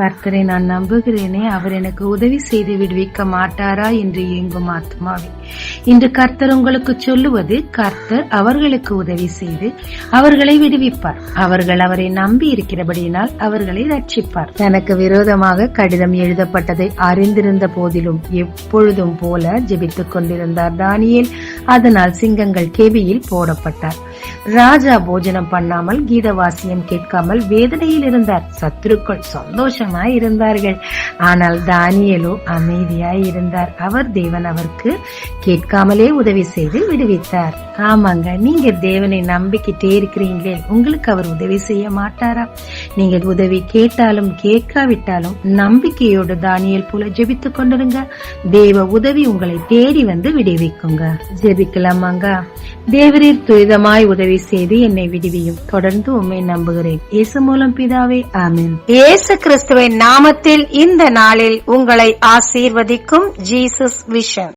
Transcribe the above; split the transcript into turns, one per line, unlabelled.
கர்த்தரை நான் நம்புகிறேனே, அவர் எனக்கு உதவி செய்து விடுவிக்க மாட்டாரா என்று ஏங்கும் ஆத்மாவே, இன்று கர்த்தர் உங்களுக்கு சொல்லுவது, கர்த்தர் அவர்களுக்கு உதவி செய்து அவர்களை விடுவிப்பார். அவர்கள் அவரை நம்பி இருக்கிறபடியினால் அவர்களை ரட்சிப்பார். தனக்கு விரோதமாக கடிதம் எழுதப்பட்டதை அறிந்திருந்த போதிலும் எப்பொழுதும் போல ஜெபித்துக் கொண்டிருந்தார் தானியேல். அதனால் சிங்கங்கள் கேபியில் போடப்பட்டார். ராஜா போஜனம் பண்ணாமல் கீதவாசியம் கேட்காமல் வேதனையில் இருந்தார். சத்துருக்கள் சந்தோஷமாய் இருந்தார்கள். ஆனால் தானியேலோ அமைதியாய் இருந்தார். அவர் தேவன் அவருக்கு கேட்காமலே உதவி செய்து விடுவித்தார். ஆமாங்க, நீங்க தேவனை நம்பிக்கிட்டே இருக்கிறீங்களே, உங்களுக்கு அவர் உதவி செய்ய மாட்டாரா? நீங்க உதவி கேட்டாலும் கேட்காவிட்டாலும் நம்பிக்கையோடு தானியேல் போல ஜெபித்துக் கொண்டிருங்க. தேவ உதவி உங்களை தேடி வந்து விடுவிக்குங்க. ஜெபிக்கலாமாங்க. தேவரீர் துரிதமாய் உதவி செய்து என்னை விடுவியும். தொடர்ந்து உம்மை நம்புகிறேன். இயேசு மூலம் பிதாவே, ஆமென்.
இயேசு கிறிஸ்துவின் நாமத்தில் இந்த நாளில் உங்களை ஆசீர்வதிக்கும் ஜீசஸ் விஷன்.